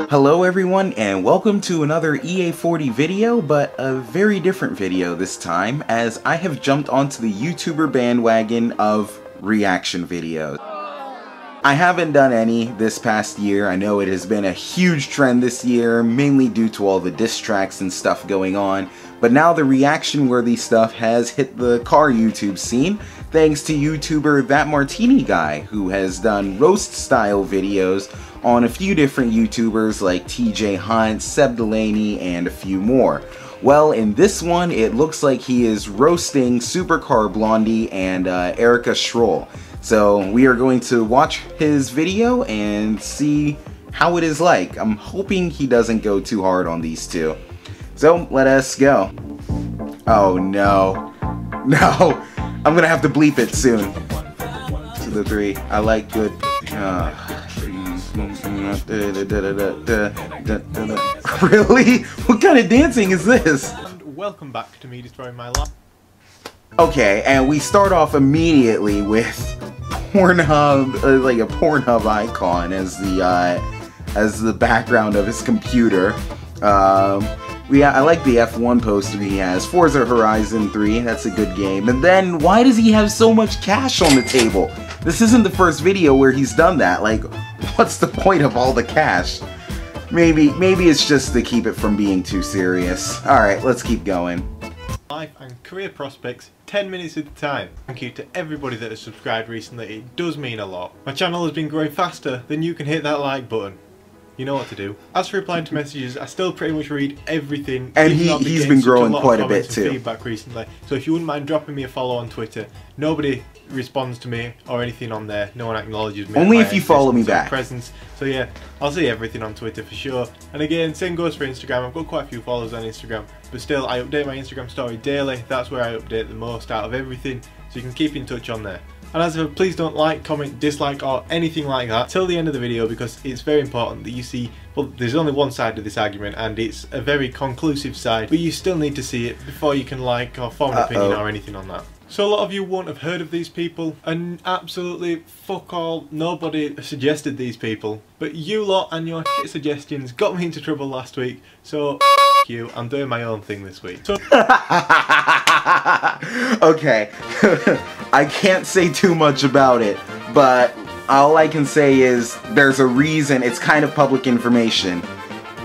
Hello everyone and welcome to another EA40 video, but a very different video this time as I have jumped onto the YouTuber bandwagon of reaction videos. I haven't done any this past year. I know it has been a huge trend this year, mainly due to all the diss tracks and stuff going on, but now the reaction-worthy stuff has hit the car YouTube scene thanks to YouTuber That Martini Guy, who has done roast-style videos on a few different YouTubers like TJ Hunt, Seb Delaney, and a few more. Well, in this one, it looks like he is roasting Supercar Blondie and Erica Schrull. So we are going to watch his video and see how it is like. I'm hoping he doesn't go too hard on these two. So let us go. Oh no. No. I'm gonna have to bleep it soon. 1 to the 3. I like good. Really? What kind of dancing is this? And welcome back to me destroying my life. Okay, and we start off immediately with Pornhub, like a Pornhub icon as the background of his computer. I like the F1 poster he has. Forza Horizon 3, that's a good game. And then, why does he have so much cash on the table? This isn't the first video where he's done that. Like, what's the point of all the cash? Maybe it's just to keep it from being too serious. Alright, let's keep going. Life and career prospects 10 minutes at a time. Thank you to everybody that has subscribed recently, it does mean a lot. My channel has been growing faster than you can hit that like button. You know what to do. As for replying to messages, I still pretty much read everything. And he's been growing quite a bit too. Feedback recently. So if you wouldn't mind dropping me a follow on Twitter, nobody responds to me or anything on there. No one acknowledges me. Only if you follow me back. Presence. So yeah, I'll see everything on Twitter for sure. And again, same goes for Instagram. I've got quite a few followers on Instagram, but still I update my Instagram story daily. That's where I update the most out of everything. So you can keep in touch on there. And as ever, please don't like, comment, dislike or anything like that till the end of the video, because it's very important that you see, well, there's only one side to this argument and it's a very conclusive side, but you still need to see it before you can like or form an opinion or anything on that. So a lot of you won't have heard of these people, and absolutely fuck all, nobody suggested these people, but you lot and your shit suggestions got me into trouble last week, so you, I'm doing my own thing this week. So okay, I can't say too much about it, but all I can say is there's a reason. It's kind of public information.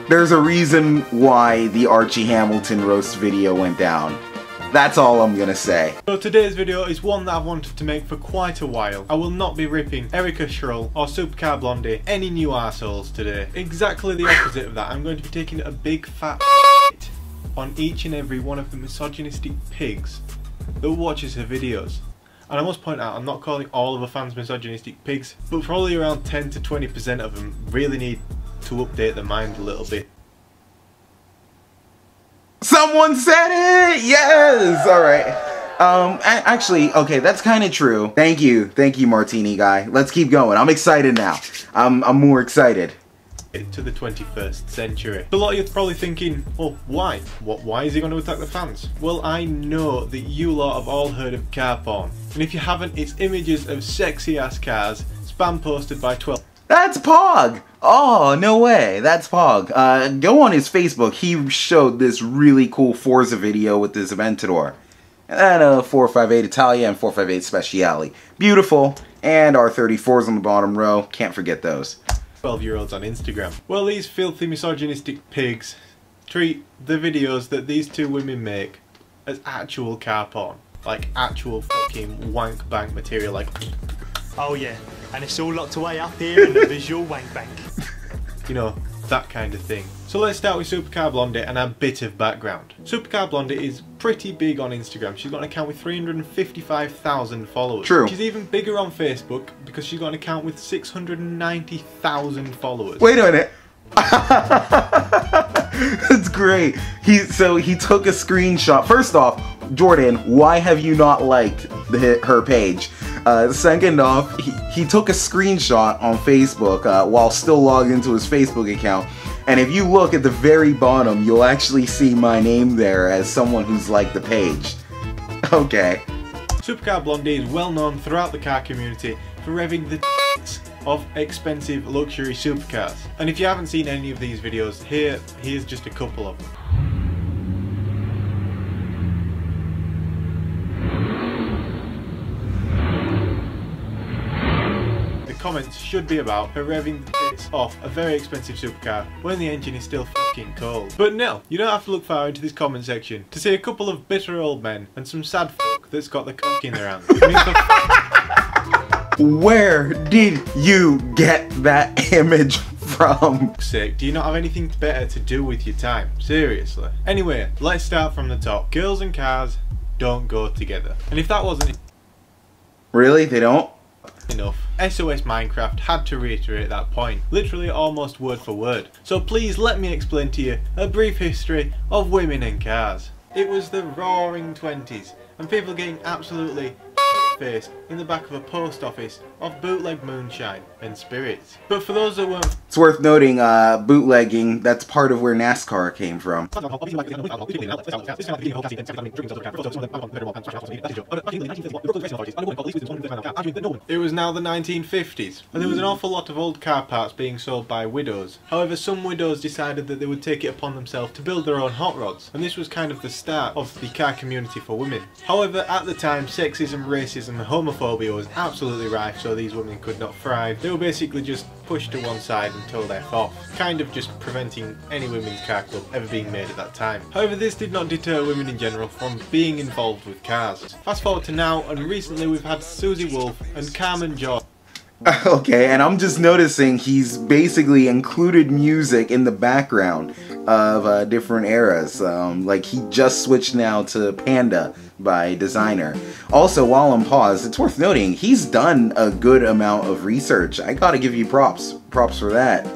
There's a reason why the Archie Hamilton roast video went down. That's all I'm gonna say. So today's video is one that I've wanted to make for quite a while. I will not be ripping Erica Schrull or Supercar Blondie any new arseholes today. Exactly the opposite of that. I'm going to be taking a big fat on each and every one of the misogynistic pigs that watches her videos. And I must point out, I'm not calling all of the fans misogynistic pigs, but probably around 10 to 20% of them really need to update their mind a little bit. Someone said it! Yes! Alright. Actually, okay, that's kind of true. Thank you, Martini Guy. Let's keep going. I'm excited now. I'm more excited. To the 21st century. A lot of you are probably thinking, well, why? Why is he going to attack the fans? Well, I know that you lot have all heard of car porn. And if you haven't, it's images of sexy ass cars spam posted by 12. That's Pog! Oh, no way. That's Pog. Go on his Facebook. He showed this really cool Forza video with his Aventador. And a 458 Italia and 458 Speciale. Beautiful. And R34s on the bottom row. Can't forget those. 12-year-olds on Instagram. Well, these filthy misogynistic pigs treat the videos that these two women make as actual car porn. Like actual fucking wank bank material, like... Oh yeah, and it's all locked away up here in the visual wank bank. You know, that kind of thing. So let's start with Supercar Blondie and a bit of background. Supercar Blondie is pretty big on Instagram. She's got an account with 355,000 followers. True. She's even bigger on Facebook because she's got an account with 690,000 followers. Wait a minute. That's great. He took a screenshot. First off, Jordan, why have you not liked her page? Second off, he took a screenshot on Facebook while still logged into his Facebook account. And if you look at the very bottom, you'll actually see my name there as someone who's liked the page. Okay. Supercar Blondie is well known throughout the car community for revving the of expensive luxury supercars. And if you haven't seen any of these videos, here's just a couple of them. Comments should be her revving the bits off a very expensive supercar when the engine is still fucking cold. But no, you don't have to look far into this comment section to see a couple of bitter old men and some sad fuck that's got the cock in their hand. Where did you get that image from? Sake, do you not have anything better to do with your time? Seriously. Anyway, let's start from the top. Girls and cars don't go together. And if that wasn't Really? They don't? enough, SOS Minecraft had to reiterate that point, literally almost word for word. So please let me explain to you a brief history of women and cars. It was the roaring 20s, and people getting absolutely faced in the back of a post office of bootleg moonshine and spirits. But for those that weren't... It's worth noting, bootlegging, that's part of where NASCAR came from. It was now the 1950s, and there was an awful lot of old car parts being sold by widows. However, some widows decided that they would take it upon themselves to build their own hot rods, and this was kind of the start of the car community for women. However, at the time, sexism, racism and homophobia was absolutely rife, so these women could not thrive. They were basically just pushed to one side and told F off, kind of just preventing any women's car club ever being made at that time. However, this did not deter women in general from being involved with cars. Fast forward to now, and recently we've had Susie Wolf and Carmen Jordan. Okay, and I'm just noticing he's basically included music in the background of different eras. Like he just switched now to Panda by Designer. Also, while I'm paused, it's worth noting he's done a good amount of research. I gotta give you props. Props for that.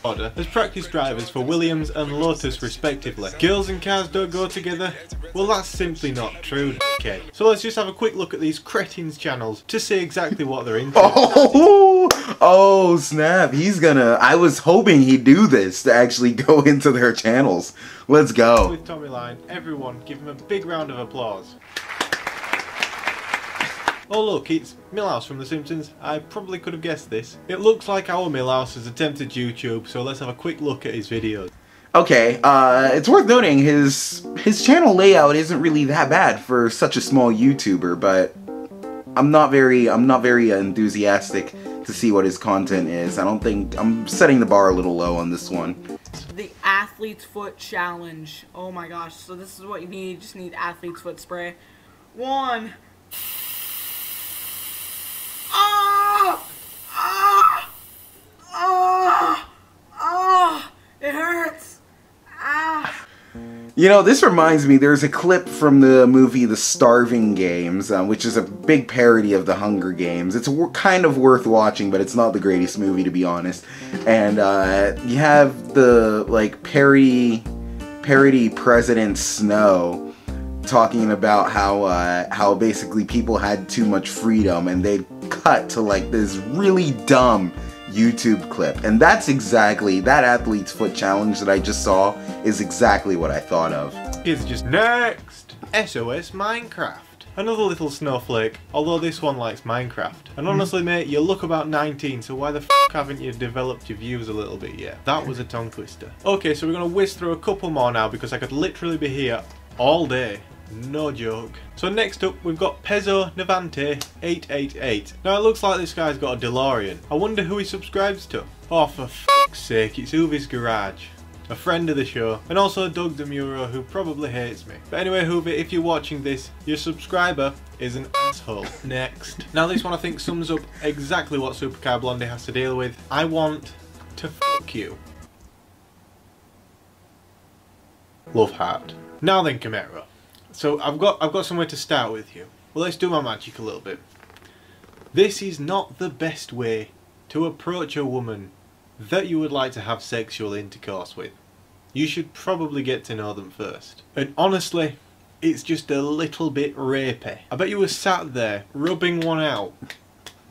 As practice drivers for Williams and Lotus respectively. Girls and cars don't go together? Well, that's simply not true, okay. So let's just have a quick look at these cretins channels to see exactly what they're into. Oh snap, he's gonna... I was hoping he'd do this to actually go into their channels. Let's go. With Tommy Line, everyone give him a big round of applause. Oh look, it's Milhouse from The Simpsons. I probably could have guessed this. It looks like our Milhouse has attempted YouTube, so let's have a quick look at his videos. Okay, it's worth noting his channel layout isn't really that bad for such a small YouTuber, but I'm not very enthusiastic to see what his content is. I'm setting the bar a little low on this one. The athlete's foot challenge. Oh my gosh, so this is what you need. You just need athlete's foot spray. 1. It hurts. You know, this reminds me, there's a clip from the movie The Starving Games, which is a big parody of the Hunger Games. It's kind of worth watching, but it's not the greatest movie, to be honest. And you have the like parody President Snow talking about how basically people had too much freedom, and they cut to like this really dumb YouTube clip, and that's exactly that athlete's foot challenge that I just saw is exactly what I thought of. It's just next SOS Minecraft. Another little snowflake, although this one likes Minecraft. And honestly mate, you look about 19, so why the f haven't you developed your views a little bit yet? That was a tongue twister. Okay, so we're gonna whiz through a couple more now because I could literally be here all day. No joke. So next up we've got Pezzo Navante 888. Now it looks like this guy's got a DeLorean. I wonder who he subscribes to. Oh for f***'s sake, it's Hoovy's Garage. A friend of the show, and also Doug Demuro who probably hates me. But anyway Hoovy, if you're watching this, your subscriber is an asshole. Next. Now this one I think sums up exactly what Supercar Blondie has to deal with. I want to fuck you. Love heart. Now then Camaro. So I've got somewhere to start with you. Well, let's do my magic a little bit. This is not the best way to approach a woman that you would like to have sexual intercourse with. You should probably get to know them first. And honestly, it's just a little bit rapey. I bet you were sat there rubbing one out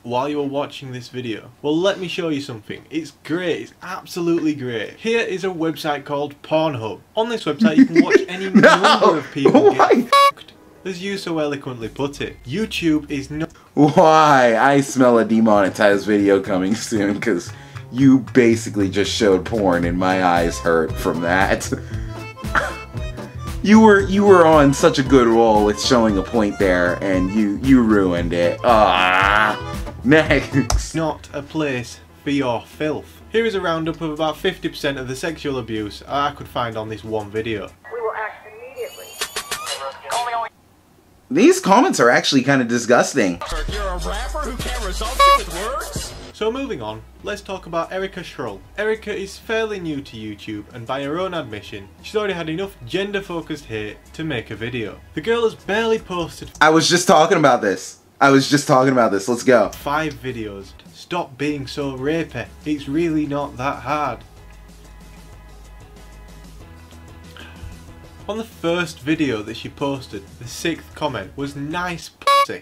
while you were watching this video. Well, let me show you something. It's great. It's absolutely great. Here is a website called Pornhub. On this website you can watch any number of people get fucked. As you so eloquently put it. YouTube is not... Why? I smell a demonetized video coming soon, because you basically just showed porn and my eyes hurt from that. You were on such a good roll with showing a point there, and you ruined it. Next. Not a place for your filth. Here is a roundup of about 50% of the sexual abuse I could find on this one video. We will act immediately. These comments are actually kind of disgusting. You're a rapper who can't resolve shit with words? So moving on, let's talk about Erica Schrull. Erica is fairly new to YouTube, and by her own admission, she's already had enough gender-focused hate to make a video. The girl has barely posted— I was just talking about this. Let's go. 5 videos. Stop being so rapey. It's really not that hard. On the first video that she posted, the 6th comment was "nice pussy."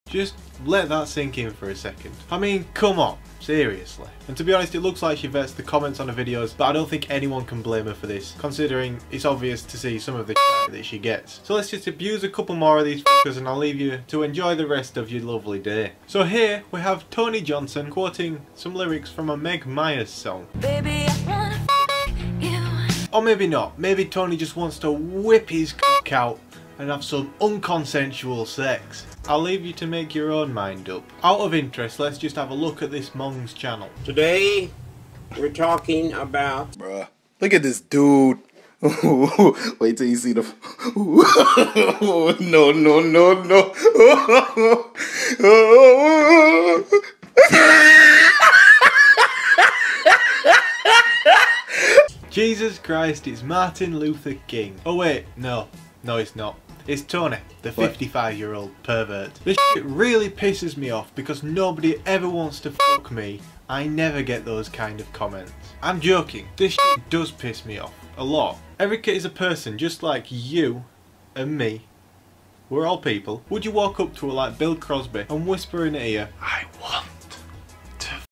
Just let that sink in for a second. I mean, come on, seriously. And to be honest, it looks like she vets the comments on her videos, but I don't think anyone can blame her for this, considering it's obvious to see some of the shit that she gets. So let's just abuse a couple more of these fuckers and I'll leave you to enjoy the rest of your lovely day. So here we have Tony Johnson quoting some lyrics from a Meg Myers song. Baby, I wanna f you. Or maybe not. Maybe Tony just wants to whip his cock out and have some unconsensual sex. I'll leave you to make your own mind up. Out of interest, let's just have a look at this Mong's channel. Today, we're talking about... Bruh, look at this dude. Wait till you see the... No, no, no, no. Jesus Christ, it's Martin Luther King. Oh wait, no, it's not. It's Tony, the 55-year-old pervert. This shit really pisses me off because nobody ever wants to fuck me. I never get those kind of comments. I'm joking, this shit does piss me off. A lot. Erica is a person just like you and me. We're all people. Would you walk up to her like Bill Crosby and whisper in her ear, "I want to f***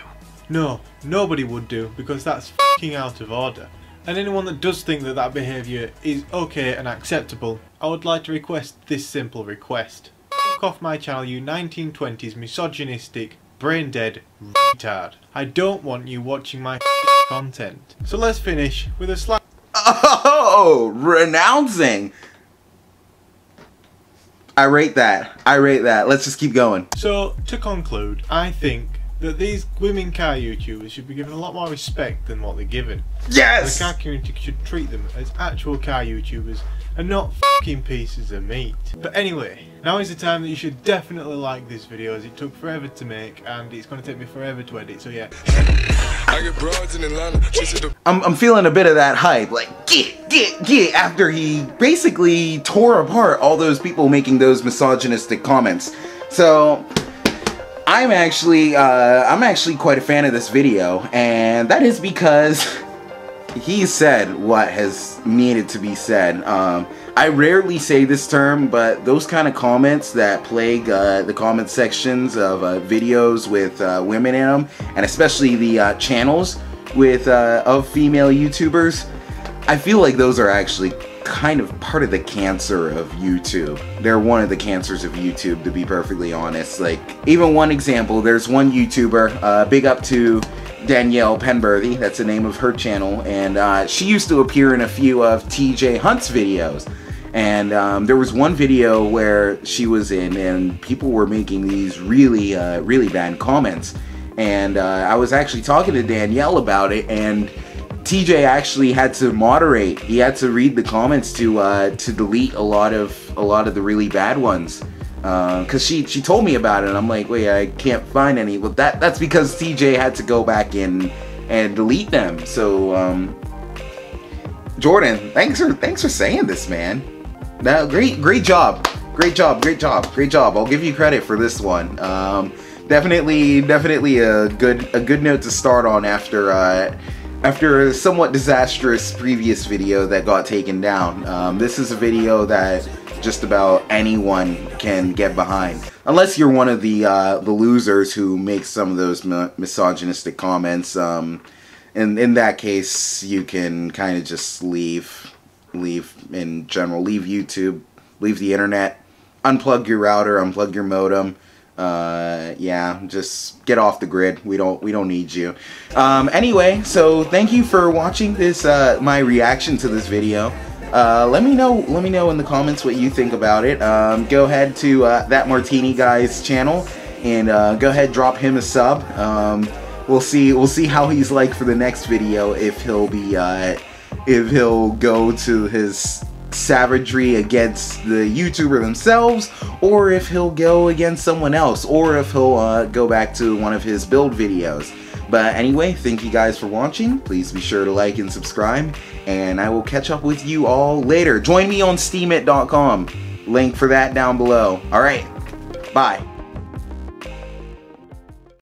you"? No, nobody would do, because that's f***ing out of order. And anyone that does think that that behaviour is okay and acceptable, I would like to request this simple request. Fuck off my channel, you 1920s misogynistic, brain-dead retard. I don't want you watching my content. So let's finish with a slight... Oh, renouncing. I rate that. Let's just keep going. So, to conclude, I think that these women car YouTubers should be given a lot more respect than what they're given. Yes! The car community should treat them as actual car YouTubers and not fucking pieces of meat. But anyway, now is the time that you should definitely like this video, as it took forever to make and it's going to take me forever to edit, so yeah. I'm feeling a bit of that hype, like get after he basically tore apart all those people making those misogynistic comments. So I'm actually quite a fan of this video, and that is because he said what has needed to be said. I rarely say this term, but those kind of comments that plague the comment sections of videos with women in them, and especially the channels with of female YouTubers, I feel like those are actually kind of part of the cancer of YouTube. They're one of the cancers of YouTube, to be perfectly honest. Like, even one example, there's one YouTuber, big up to Danielle Penberthy, that's the name of her channel, and she used to appear in a few of TJ Hunt's videos. And there was one video where she was in, and people were making these really bad comments. And I was actually talking to Danielle about it, and TJ actually had to moderate. He had to read the comments to delete a lot of the really bad ones. Cause she told me about it, and I'm like, wait, I can't find any. Well, that's because TJ had to go back in and delete them. So Jordan, thanks for saying this, man. Now, great job. I'll give you credit for this one. Definitely a good note to start on after a somewhat disastrous previous video that got taken down. This is a video that just about anyone can get behind, unless you're one of the losers who make some of those misogynistic comments. In that case, you can kind of just leave in general, leave YouTube, leave the internet, unplug your router, unplug your modem. Yeah, just get off the grid. We don't need you. Anyway, so thank you for watching this my reaction to this video. Let me know in the comments what you think about it. Go ahead to That Martini Guy's channel and go ahead, drop him a sub. We'll see how he's like for the next video, if he'll go to his savagery against the YouTuber themselves, or if he'll go against someone else, or if he'll go back to one of his build videos. But anyway, thank you guys for watching. Please be sure to like and subscribe, and I will catch up with you all later. Join me on steemit.com. Link for that down below. Alright, bye.